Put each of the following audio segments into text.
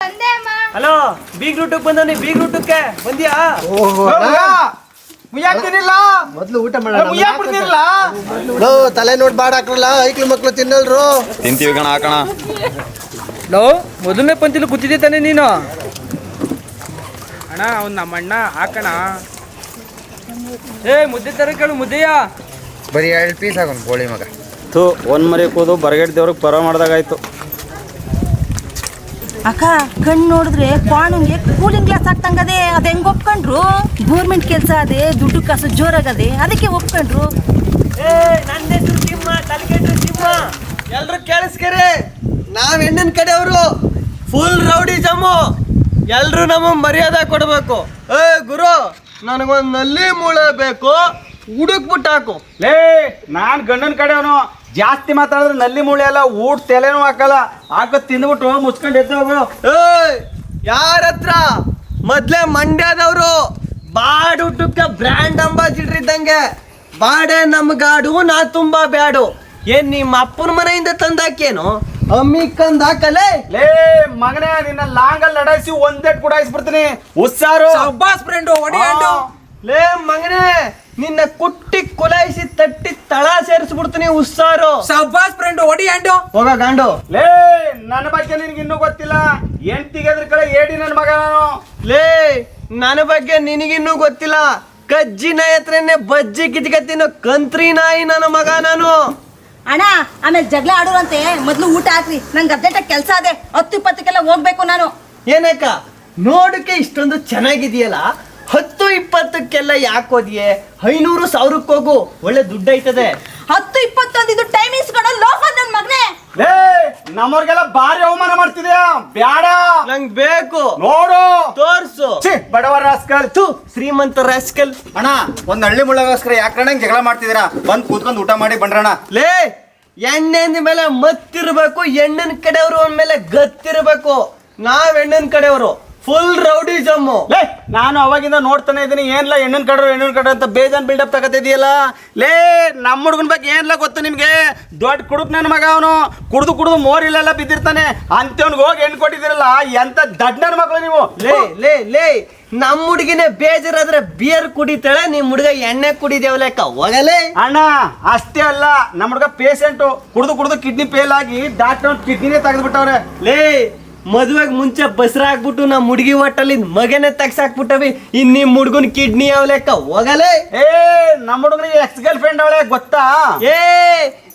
Hello ಬೀಗ್ ರೂಟಕ್ಕೆ ಬಂದವನಿ ಬೀಗ್ ರೂಟಕ್ಕೆ ಬಂದ್ಯಾ? ಮೊದ್ಲು ಊಟ ಮಾಡೋ ತಲೆ ನೋಡಿ ಬಾಡ್ ಹಾಕ್ರಲ್ಲ ಐಕ್ಳು ಮಕ್ಳು ತಿನ್ನಲ್ರು ತಿಂತೀವಿ ಕಣ ಹಾಕಣ. ಲೋ ಮೊದಲನೇ ಪಂತಿಲಿ ಕೂತಿದ್ದೆ ತಾನೆ ನೀನು? ಅಣ್ಣ ಅವ್ನು ನಮ್ಮ ಅಣ್ಣ ಹಾಕಣ. ಏ ಮುದ್ದೆ ತರ ಕೇಳು ಮುದ್ದೆಯ ಬರೀ 2 ಪೀಸ್ ಹಾಕೋಣ ಕೋಳಿ ಮಗ. ಒಂದ್ ಮರಿ ಕೂದು ಬರಗೇಟ್ ದೇವ್ರಿಗೆ ಪರ ಮಾಡ್ದಾಗಾಯ್ತು. ಅಕ್ಕ ಕಣ್ಣು ನೋಡಿದ್ರೆ ಪಾಣಿಗೆ ಕೂಲಿಂಗ್ ಗ್ಲಾಸ್ ಹಾಕ್ತಂಗದೆ. ಅದ್ ಹೆಂಗ್ ಒಪ್ಕೊಂಡ್ರು? ಗೌರ್ಮೆಂಟ್ ಕೆಲಸ ಅದೇ, ದುಡ್ಡು ಕಾಸು ಜೋರಾಗದೆ, ಅದಕ್ಕೆ ಒಪ್ಕೊಂಡ್ರು. ಎಲ್ರು ಕೇಳಿಸ್ಕರಿ, ನಾವ್ ಹೆಣ್ಣಿನ ಕಡೆಯವರು ಫುಲ್ ರೌಡಿ ಜಮ್ಮು. ಎಲ್ರು ನಮ್ಮ ಮರ್ಯಾದೆ ಕೊಡ್ಬೇಕು. ಏ ಗುರು, ನನಗೊಂದ್ ನಲ್ಲಿ ಮೂಳೆ ಬೇಕು, ಹುಡುಕ್ಬಿಟ್ಟು ಹಾಕು. ಲೇ ನಾನ್ ಗಂಡನ ಕಡೆಯವನು, ಜಾಸ್ತಿ ಮಾತಾಡಿದ್ರೆ ನಲ್ಲಿ ಮೂಳೆ ಎಲ್ಲ ಊಟ ತಲೆನೂ ಹಾಕಲ್ಲ. ಹಾಕೋ ತಿಂದ್ಬಿಟ್ಟು ಮುಚ್ಕೊಂಡು ಎದ್ದು ಹೋಗು. ಏಯ್ ಯಾರ ಹತ್ರ? ಮೊದ್ಲೇ ಮಂಡ್ಯದವರು ಬಾಡುಟಕ್ಕೆ ಬ್ರ್ಯಾಂಡ್ ಅಂಬಾಸಿಡರ್ ಇದ್ದಂಗೆ. ಬಾಡೆ ನಮ್ಗಾಡು, ನಾ ತುಂಬಾ ಬ್ಯಾಡು. ಏನ್ ನಿಮ್ಮ ಅಪ್ಪನ ಮನೆಯಿಂದ ತಂದಾಕೇನು ಅಮ್ಮಿಕಂದ್ ಹಾಕಲೇ? ಲೇ ಮಗನೇ, ನಿನ್ನ ಲಾಂಗಲ್ಲಿ ಲಡಾಯಿಸಿ ಒಂದೇಟ್ ಕುಡಾಯಿಸ್ಬಿಡ್ತೀನಿ. ಉಸ್ಸಾರು ಲೇ ಮಗನೇ, ನಿನ್ನ ಕುಟ್ಟಿ ಕುಲಾಯಿಸಿ ತಟ್ಟಿ ತಳ ಸೇರಿಸ್ಬಿಡ್ತೀನಿ. ಉಸ್ಸಾರು ಹೋಗ ಗಾಂಡು. ಲೇ ನನ್ನ ಬಗ್ಗೆ ನಿನ್ಗೆ ಇನ್ನೂ ಗೊತ್ತಿಲ್ಲ. ಎಂಟಿಗೆದ್ರ ಕಡೆ ಏಡಿ ನನ್ನ ಮಗ ನಾನು. ಲೇ ನನ್ನ ಬಗ್ಗೆ ನಿನಗಿನ್ನೂ ಗೊತ್ತಿಲ್ಲ. ಕಜ್ಜಿ ನಾಯಿ ಹತ್ರನೇ ಬಜ್ಜಿ ಕಿತ್ಕತ್ತಿನೋ ಕಂತ್ರಿ ನಾಯಿ ನನ್ನ ಮಗ ನಾನು. ಅಣ್ಣ ಆಮೇಲೆ ಜಗಳ ಆಡೋರಂತೆ, ಮೊದ್ಲು ಊಟ ಹಾಕ್ರಿ. ನಂಗೆ ಅರ್ಜೆಂಟಾಗಿ ಕೆಲಸ ಅದೇ, 10-20ಕ್ಕೆಲ್ಲ ಹೋಗ್ಬೇಕು ನಾನು. ಏನಕ್ಕ ನೋಡಕ್ಕೆ ಇಷ್ಟೊಂದು ಚೆನ್ನಾಗಿದೆಯಲ್ಲ, 10-20ಕ್ಕೆಲ್ಲ ಯಾಕೆ ಹೋದಿಯೇ? 500-1000 ಹೋಗು, ಒಳ್ಳೆ ದುಡ್ಡು ಐತದೆ. 10-20 ಅಂದಿದ್ದು ಟೈಮ್ ಇಸ್ಕೊಡೋ ಲೋಫರ್ ನನ್ ಮಗನೇ. ಲೇ ನಮ್ಮವ್ರಿಗೆಲ್ಲ ಭಾರಿ ಅವಮಾನ ಮಾಡ್ತಿದ್ಯಾ? ಬ್ಯಾಡ, ನಂಗ್ ಬೇಕು. ನೋಡು ತೋರ್ಸು. ಬಡವರ ರಾಸ್ಕಲ್, ಶ್ರೀಮಂತ ರಾಸ್ಕಲ್. ಅಣ್ಣ ಒಂದ್ ಹಳ್ಳಿ ಮುಳ್ಳಗೋಸ್ಕರ ಯಾಕಣ್ಣ ಜಗಳ ಮಾಡ್ತಿದ್ದೀರಾ? ಬಂದ್ ಕೂತ್ಕೊಂಡ್ ಊಟ ಮಾಡಿ ಬಂದ್ರಣ್ಣ. ಲೇ ಎಣ್ಣೆಂದ ಮೇಲೆ ಮತ್ತಿರ್ಬೇಕು, ಹೆಣ್ಣಿನ ಕಡೆಯವರು ಅಂದ್ಮೇಲೆ ಗತ್ತಿರ್ಬೇಕು. ನಾವ್ ಹೆಣ್ಣಿನ ಕಡೆಯವರು ಫುಲ್ ರೌಡಿ ಜಮ್ಮು. ಲೇ ನಾನು ಅವಾಗಿಂದ ನೋಡ್ತಾನೆ ಇದ್ದೀನಿ, ಏನ್ಲ ಹೆಣ್ಣಿನ ಕಡ್ರು ಅಂತ ಬೇಜಾನ್ ಬಿಲ್ಡಪ್ ತಗತಿದೆಯಲ್ಲ. ಲೇ ನಮ್ಮ ಹುಡುಗನ ಬಗ್ಗೆ ಏನ್ಲ ಗೊತ್ತು ನಿಮ್ಗೆ? ದೊಡ್ಡ ಕುಡುಕ್ ನನ್ನ ಮಗ ಅವನು. ಕುಡ್ದು ಮೋರಿಲೆಲ್ಲ ಬಿದ್ದಿರ್ತಾನೆ. ಅಂತವ್ನಿಗೆ ಹೋಗಿ ಹೆಣ್ಣು ಕೊಟ್ಟಿದ್ದೀರಲ್ಲ, ಎಂತ ದಡ್ಡ ನನ್ನ ಮಕ್ಕಳು ನೀವು. ಲೇ ಲೇ ಲೇ ನಮ್ಮ ಹುಡುಗಿನೇ ಬೇಜಾರಾದ್ರೆ ಬಿಯರ್ ಕುಡಿತಾಳೆ, ನಿಮ್ ಹುಡುಗ ಎಣ್ಣೆ ಕುಡಿದೇವಲೆಕ್ಕ ಹೋಗಲೇ. ಅಣ್ಣ ಅಷ್ಟೇ ಅಲ್ಲ, ನಮ್ಮ ಹುಡುಗ ಪೇಷಂಟು. ಕುಡ್ದು ಕಿಡ್ನಿ ಫೇಲ್ ಆಗಿ ಡಾಕ್ಟರ್ ಕಿಡ್ನಿನೇ ತೆಗೆದ್ಬಿಟ್ಟವ್ರೆ. ಲೇ ಮದುವೆಗೆ ಮುಂಚೆ ಬಸ್ರ ಹಾಕ್ಬಿಟ್ಟು ನಮ್ಮ ಹುಡುಗಿ ಹೊಟ್ಟಲ್ಲಿ ಮಗನೇ ತೆಗ್ಸಾಕ್ಬಿಟ್ಟವಿ. ಇನ್ ನಿಮ್ ಹುಡುಗನ್ ಕಿಡ್ನಿ ಯಾವ ಲೆಕ್ಕ ಹೋಗಲೇ. ಏ ನಮ್ಮ ಹುಡುಗನಿಗೆ ಎಕ್ಸ್ ಗರ್ಲ್ ಫ್ರೆಂಡ್ ಅವಳೆ ಗೊತ್ತಾ? ಏ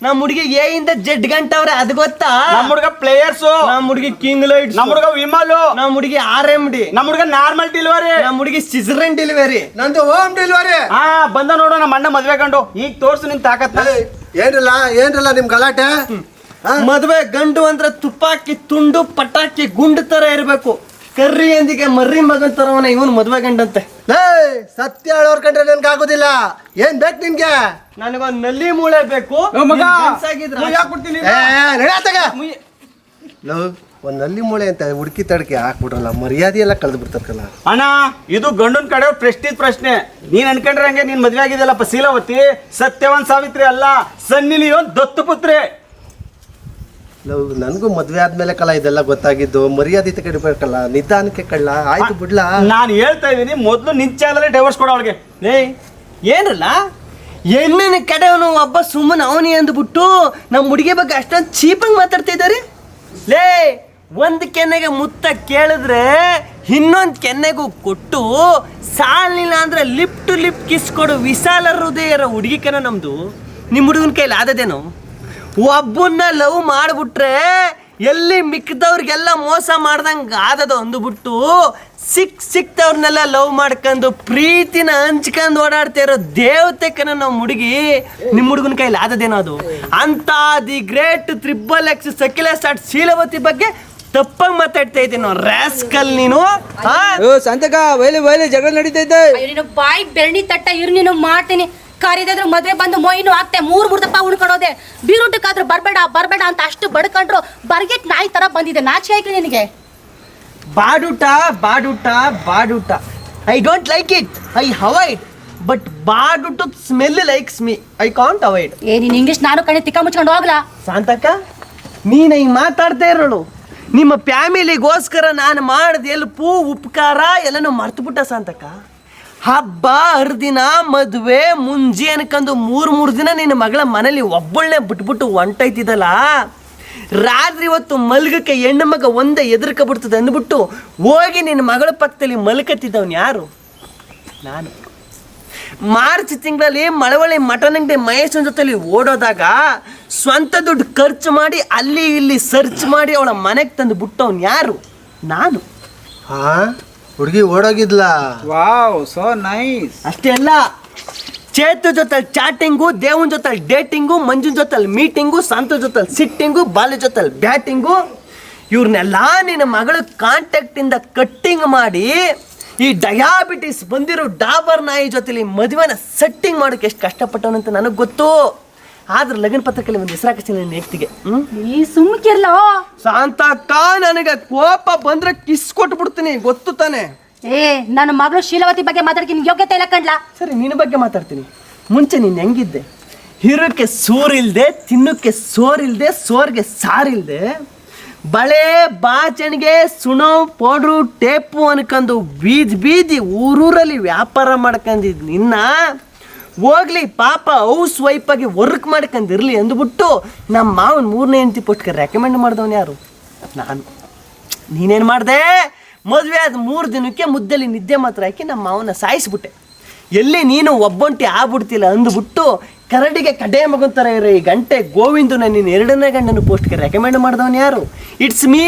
ನಮ್ಮ ಹುಡುಗಿ ಎ ಇಂದ ಜೆಡ್ ಗಂಟವ್ರೆ, ಅದು ಗೊತ್ತಾ? ನಮ್ಮ ಹುಡುಗ ಪ್ಲೇಯರ್ಸ್, ನಮ್ಮ ಹುಡುಗಿ ಕಿಂಗ್ ಲೈಟ್, ನಮ್ಮ ಹುಡುಗ ವಿಮಲ್, ನಮ್ಮ ಹುಡುಗಿ RMD, ನಮ್ಮ ಹುಡುಗ ನಾರ್ಮಲ್ ಡೆಲಿವರಿ, ನಮ್ಮ ಹುಡುಗಿ ಸಿಸರನ್ ಡೆಲಿವರಿ, ನಂದು ಹೋಮ್ ಡೆಲಿವರಿ. ಹಾ ಬಂದ ನೋಡು ನಮ್ಮ ಅಣ್ಣ ಮದ್ವೆ ಕಂಡು. ಈಗ ತೋರ್ಸು ನಿನ್ ತಾಕತ್. ಏನಿಲ್ಲ ನಿಮ್ ಗಲಾಟೆ. ಮದುವೆ ಗಂಡು ಅಂದ್ರೆ ತುಪ್ಪಾಕಿ ತುಂಡು ಪಟಾಕಿ ಗುಂಡು ತರ ಇರ್ಬೇಕು. ಕರ್ರಿ ಎಂದಿಗೆ ಮರ್ರಿ ಮಗನ್ ತರವನ ಇವನು ಮದುವೆ ಗಂಡಂತೆ. ಸತ್ಯ ಹೇಳೋರ್ ಕಂಡ್ರೆ ನನ್ಗೆ ಆಗೋದಿಲ್ಲ. ಏನ್ ಬೇಕು ನಿನ್ಗೆ? ನನಗೊಂದ್ ನಲ್ಲಿ ಮೂಳೆ ಬೇಕು. ಒಂದ್ ನಲ್ಲಿ ಮೂಳೆ ಅಂತ ಹುಡುಕಿ ತಡಕೆ ಹಾಕ್ಬಿಟ್ರಲ್ಲ, ಮರ್ಯಾದೆ ಎಲ್ಲ ಕಳೆದು ಬಿಡ್ತಾರಲ್ಲ. ಅಣ್ಣ ಇದು ಗಂಡನ ಕಡೆ ಪ್ರೆಸ್ಟೀಜ್ ಪ್ರಶ್ನೆ. ನೀನ್ ಅನ್ಕೊಂಡ್ರೆ ಹಂಗೆ ನೀನ್ ಮದ್ವೆ ಆಗಿದೆಯಲ್ಲಪ್ಪ ಶೀಲಾವತಿ. ಸತ್ಯವಾನ್ ಸಾವಿತ್ರಿ ಅಲ್ಲ, ಸನ್ನಿ ಲಿಯೋನ್ ದತ್ತು ಪುತ್ರಿ. ನನಗೂ ಮದ್ವೆ ಆದ್ಮೇಲೆ ಕಲ ಇದೆಲ್ಲ ಗೊತ್ತಾಗಿದ್ದು. ಮರ್ಯಾದೆ ಕಡಿಬೇಕಲ್ಲ, ನಿಧಾನಕ್ಕೆ ಕಳ್ಳ. ಆಯ್ತು ಬಿಡ್ಲಾ, ನಾನು ಹೇಳ್ತಾ ಇದೀನಿ, ಮೊದ್ಲು ನಿಂಚಾಲೇ ಡೈವರ್ಸ್ ಕೊಡ ಅವಳಿಗೆ. ಲೇ ಏನಲ್ಲ ಹೆಣ್ಣಿನ ಕಡೆಯವನು ಒಬ್ಬ ಸುಮ್ಮನೆ ಅವನಿ ಅಂದ್ಬಿಟ್ಟು ನಮ್ಮ ಹುಡುಗಿ ಬಗ್ಗೆ ಅಷ್ಟೊಂದು ಚೀಪಾಗಿ ಮಾತಾಡ್ತಾ ಇದ್ದಾರೆ. ಲೇ ಒಂದ್ ಕೆನ್ನೆಗೆ ಮುತ್ತ ಕೇಳಿದ್ರೆ ಇನ್ನೊಂದ್ ಕೆನ್ನೆಗೂ ಕೊಟ್ಟು ಸಾಲಿಲ್ಲ ಅಂದ್ರೆ ಲಿಪ್ ಟು ಲಿಪ್ ಕಿಸ್ ಕೊಡು ವಿಶಾಲ ಹೃದಯ ಇರೋ ಹುಡುಗಿಕನ ನಮ್ದು. ನಿಮ್ಮ ಹುಡುಗನ ಕೈಲಿ ಆದದೇನು? ಒಬ್ಬನ್ನ ಲವ್ ಮಾಡ್ಬಿಟ್ರೆ ಎಲ್ಲಿ ಮಿಕ್ಕದವ್ರಿಗೆಲ್ಲ ಮೋಸ ಮಾಡ್ದಂಗೆ ಆದದು ಅಂದುಬಿಟ್ಟು ಸಿಕ್ತವ್ರನ್ನೆಲ್ಲ ಲವ್ ಮಾಡ್ಕೊಂಡು ಪ್ರೀತಿನ ಹಂಚ್ಕೊಂಡು ಓಡಾಡ್ತಾ ಇರೋ ದೇವತೆಕನ ನಾವು ಹುಡುಗಿ. ನಿಮ್ಮ ಹುಡುಗನ ಕೈಲಿ ಆದದೇನೋ ಅದು? ಅಂತ ದಿ ಗ್ರೇಟ್ XXX ಸಕಿಲ ಸ್ಟಾರ್ಟ್ ಶೀಲವತಿ ಬಗ್ಗೆ ತಪ್ಪಾಗಿ ಮಾತಾಡ್ತಾ ಇದ್ದೀನಿ ನಾವು. ರಾಸ್ಕಲ್ ನೀನು. ಸಂತಕ ವೈಲಿ ಜಗಳ ನಡೀತಾ ಇದ್ದೆ. ನೀನು ಬಾಯಿ ಬೆರಣಿ ತಟ್ಟ ಇರು, ನೀನು ಮಾಡ್ತೀನಿ. ಕರಿದಾದ್ರು ಮದ್ವೆ ಬಂದು ಮೊಯ್ನು ಆಗ್ತೆ 3 ದಪ್ಪ ಉಳ್ಕೊಳೋದೆ. ಬೀರುಟಕ್ಕಾದ್ರೂ ಬರ್ಬೇಡ ಅಂತ ಅಷ್ಟು ಬಡ್ಕೊಂಡ್ರು ಬರ್ಗೆಟ್ ನಾಯಿ ತರ ಬಂದಿದೆ. ನಾಚಿಕೆ ಆಯ್ತು ನಿನಗೆ? ಬಾಡುಟ I don't like it, I avoid. But ಬಾಡುಟ smell likes me, I can't avoid. ನೀನ್ ಇಂಗ್ಲಿಷ್ ನಾನು ಕಣೆ ತಿಕ್ಕ ಮುಚ್ಕೊಂಡು ಹೋಗ್ಲಾ? ಶಾಂತಕ್ಕ ನೀನ್ ಹಿಂಗ್ ಮಾತಾಡ್ತಾ ಇರೋಳು. ನಿಮ್ಮ ಫ್ಯಾಮಿಲಿಗೋಸ್ಕರ ನಾನು ಮಾಡಿದ ಎಲ್ಪು ಉಪಕಾರ ಎಲ್ಲನೂ ಮರ್ತು ಬಿಟ್ಟ ಸಾಂತಕ್ಕ. ಹಬ್ಬ ಹರಿದಿನ ಮದುವೆ ಮುಂಜಿ ಅನ್ಕಂದು ಮೂರು ದಿನ ನಿನ್ನ ಮಗಳ ಮನೇಲಿ ಒಬ್ಬಳನ್ನೇ ಬಿಟ್ಬಿಟ್ಟು ಹೊಂಟೈತಿದ್ದಲ್ಲ, ರಾತ್ರಿ ಹೊತ್ತು ಮಲ್ಗಕ್ಕೆ ಹೆಣ್ಣು ಮಗ ಒಂದೇ ಎದುರ್ಕ ಬಿಡ್ತದೆ ಅಂದ್ಬಿಟ್ಟು ಹೋಗಿ ನಿನ್ನ ಮಗಳ ಪಕ್ಕದಲ್ಲಿ ಮಲ್ಕತ್ತಿದ್ದವನು ಯಾರು? ನಾನು. ಮಾರ್ಚ್ ತಿಂಗಳಲ್ಲಿ ಮಳವಳ್ಳಿ ಮಟನ್ ಅಂಗಡಿ ಮಹೇಶನ ಜೊತೆಲಿ ಓಡೋದಾಗ ಸ್ವಂತ ದುಡ್ಡು ಖರ್ಚು ಮಾಡಿ ಅಲ್ಲಿ ಇಲ್ಲಿ ಸರ್ಚ್ ಮಾಡಿ ಅವಳ ಮನೆಗೆ ತಂದು ಬಿಟ್ಟವನು ಯಾರು? ನಾನು. ಹಾ, ಹುಡುಗಿ ಓಡೋಗಿದ್ಲ. Wow, so nice. ಅಷ್ಟೇ ಅಲ್ಲ, ಚೇತು ಜೊತೆ ಚಾಟಿಂಗು, ದೇವನ್ ಜೊತೆ ಡೇಟಿಂಗು, ಮಂಜುನ್ ಜೊತೆ ಮೀಟಿಂಗು, ಸಂತು ಜೊತೆ ಸಿಟ್ಟಿಂಗು, ಬಾಲ್ಯ ಜೊತೆ ಬ್ಯಾಟಿಂಗು, ಇವ್ರನ್ನೆಲ್ಲ ನಿನ್ನ ಮಗಳ ಕಾಂಟ್ಯಾಕ್ಟಿಂದ ಕಟ್ಟಿಂಗ್ ಮಾಡಿ ಈ ಡಯಾಬಿಟಿಸ್ ಬಂದಿರೋ ಡಾಬರ್ ನಾಯಿ ಜೊತೆಲಿ ಮದುವೆನ ಸೆಟ್ಟಿಂಗ್ ಮಾಡೋಕೆ ಎಷ್ಟು ಕಷ್ಟಪಟ್ಟವನಂತ ನನಗೆ ಗೊತ್ತು. ಆದ್ರೆ ಲಗ್ನ ಪತ್ರದಲ್ಲಿ ಒಂದು ಹೆಸರು ಹಾಕಿಸ್ತೀನಿ ನನ್ನ ವ್ಯಕ್ತಿಗೆ. ಈ ಸುಮ್ಕಿರ್ಲೋ ಶಾಂತಕ್ಕ, ನನಗೆ ಕೋಪ ಬಂದ್ರೆ ಕಿಸ್ ಕೊಟ್ಬಿಡ್ತೀನಿ, ಗೊತ್ತು ತಾನೆ? ಏ, ನನ್ನ ಮಗಳು ಶೀಲವತಿ ಬಗ್ಗೆ ಮಾತಾಡಕ್ಕೆ ನಿನ್ಗೆ ಯೋಗ್ಯತೆ ಇಲ್ಲ ಕಣ್ಲಾ. ಸರಿ, ನಿನ್ನ ಬಗ್ಗೆ ಮಾತಾಡ್ತೀನಿ. ಮುಂಚೆ ನೀನು ಹೆಂಗಿದ್ದೆ? ಹಿರೋಕ್ಕೆ ಸೂರಿಲ್ದೆ, ತಿನ್ನೋಕ್ಕೆ ಸೋರಿಲ್ದೆ, ಸೋರ್ಗೆ ಸಾರಿಲ್ದೆ, ಬಳೆ ಬಾಚಣಿಗೆ ಸುಣೋ ಪೌಡ್ರು ಟೇಪು ಅನ್ಕೊಂಡು ಬೀದಿ ಊರೂರಲ್ಲಿ ವ್ಯಾಪಾರ ಮಾಡ್ಕೊಂಡಿದ್ ನಿನ್ನ ಹೋಗ್ಲಿ ಪಾಪ ಹೌಸ್ ವೈಫಾಗಿ ವರ್ಕ್ ಮಾಡ್ಕೊಂಡಿರ್ಲಿ ಅಂದ್ಬಿಟ್ಟು ನಮ್ಮ ಮಾವನ 3ನೇ ಹೆಂಡತಿ ಪೋಸ್ಟ್ಗೆ ರೆಕಮೆಂಡ್ ಮಾಡಿದವನು ಯಾರು? ನಾನು. ನೀನೇನು ಮಾಡಿದೆ? ಮದುವೆ ಆದ 3 ದಿನಕ್ಕೆ ಮುದ್ದೆಲಿ ನಿದ್ದೆ ಮಾತ್ರ ಹಾಕಿ ನಮ್ಮ ಮಾವನ ಸಾಯಿಸ್ಬಿಟ್ಟೆ. ಎಲ್ಲಿ ನೀನು ಒಬ್ಬೊಂಟಿ ಆಗ್ಬಿಡ್ತಿಲ್ಲ ಅಂದ್ಬಿಟ್ಟು ಕರಡಿಗೆ ಕಡೆ ಮಗನ ಥರ ಇರೋ ಈ ಗಂಟೆ ಗೋವಿಂದನ ನೀನು 2ನೇ ಗಂಡನ ಪೋಸ್ಟ್ಗೆ ರೆಕಮೆಂಡ್ ಮಾಡಿದವನು ಯಾರು? It's me.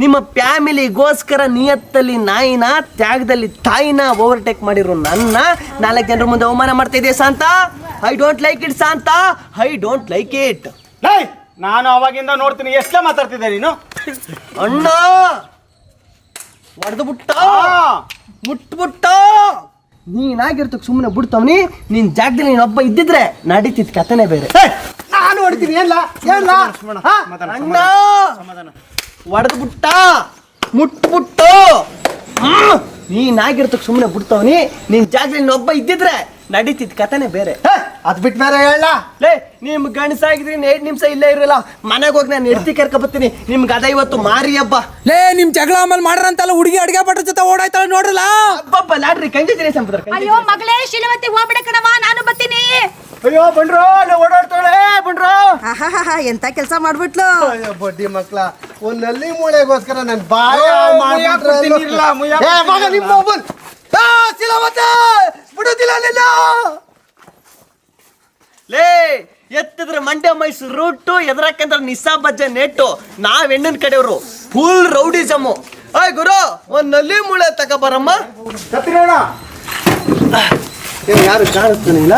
ನಿಮ್ಮ ಫ್ಯಾಮಿಲಿಗೋಸ್ಕರ ನಿಯತ್ತಲ್ಲಿ ನಾಯಿನ, ತ್ಯಾಗದಲ್ಲಿ ತಾಯಿನ ಓವರ್ಟೇಕ್ ಮಾಡಿರೋ ನನ್ನ 4 ಜನರ ಮುಂದೆ ಅವಮಾನ ಮಾಡ್ತಾ ಇದೆಯಾ Shanta? I don't like it Shanta, I don't like it. ನಾನು ಅವಾಗಿಂದ ನೋಡ್ತೀನಿ, ಎಷ್ಟೇ ಮಾತಾಡ್ತಿದ್ದೆ ನೀನು. ಅಣ್ಣ ಹೊಡೆದು ಬಿಟ್ಟ, ಮುಟ್ಬಿಟ್ಟ. ನೀನಾಗಿರ್ತಕ್ಕೆ ಸುಮ್ಮನೆ ಬಿಡ್ತವನಿ. ನಿನ್ನ ಜಾಗದಲ್ಲಿ ನೀನೊಬ್ಬ ಇದ್ದಿದ್ರೆ ನಡೀತಿದ್ ಕಥೆನೇ ಬೇರೆ. ನಾನು ಹೊಡಿತೀನಿ. ಏನ್ಲ ಅಣ್ಣ ಹೊಡೆದು ಬಿಟ್ಟ, ಮುಟ್ಬಿಟ್ಟು. ನೀನಾಗಿರ್ತಕ್ಕೆ ಸುಮ್ಮನೆ ಬಿಡ್ತವನಿ. ನಿನ್ನ ಜಾಗದಲ್ಲಿ ನೀನೊಬ್ಬ ಇದ್ದಿದ್ರೆ ನಡೀತಿದ್ ಕಥೆನೇ ಬೇರೆ. ಅದ್ ಬಿಟ್ಟು ಬೇರೆ ಹೇಳ. ಲೇ, ನಿಮ್ ಗಂಡಸಾಗಿದ್ರಿ 2 ನಿಮಿಷ ಇಲ್ಲೇ ಇರಲ್ಲ. ಮನೆಗೆ ಹೋಗಿ ನಾನು ಎಡ್ತಿ ಕರ್ಕೊಬತ್ತೀನಿ. ನಿಮ್ಗೆ ಅದ ಇವತ್ತು ಮಾರಿ ಹಬ್ಬ. ಲೇ, ನಿಮ್ ಜಗಳ ಆಮೇಲೆ ಮಾಡ್ರಂತಲ್ಲ, ಹುಡುಗಿ ಅಡಿಗೆ ಭಟ್ರ ಜೊತೆ ಓಡಾಯ್ತಾಳೆ ನೋಡ್ರಲ್ಲ. ಹಬ್ಬ ಲಾಡ್ರಿ ಕಂಗ್ರಾಚುಲೇಷನ್ ಬ್ರದರ್. ಅಯ್ಯೋ ಮಗಳೇ ಶೀಲವತಿ ಹೋಗ್ಬಿಡ ಕಣವ, ನಾನು ಬರ್ತೀನಿ. ಅಯ್ಯೋ ಬಂಡ್ರೋ, ಓಡಾಡ್ತಾಳೆ ಬಂಡ್ರೋ. ಎಂತ ಕೆಲಸ ಮಾಡ್ಬಿಟ್ಲು. ಅಯ್ಯೋ ಬಡ್ಡಿ ಮಕ್ಳ, ಒಂದಲ್ಲಿ ಮೂಳೆಗೋಸ್ಕರ ನನ್ ಬಾಯ ಲೇ, ಎತ್ತಿದ್ರೆ ಮಂಡ್ಯ ಮೈಸೂರು ರೂಟು, ಎದ್ರಾಕಂದ್ರೆ ನಿಸ್ಸಾಬಜ್ಜ ನೆಟ್ಟು. ನಾವ್ ಹೆಣ್ಣಿನ ಕಡೆಯವರು ಫುಲ್ ರೌಡಿಸಮು. ಅಯ್ಯ ಗುರು, ಒಂದ್ ನಲ್ಲಿ ಮೂಳೆ ತಗೋಬರಮ್ಮ. ಯಾರು ಕಾಣಿಸ್ತಾನಿಲ್ಲ?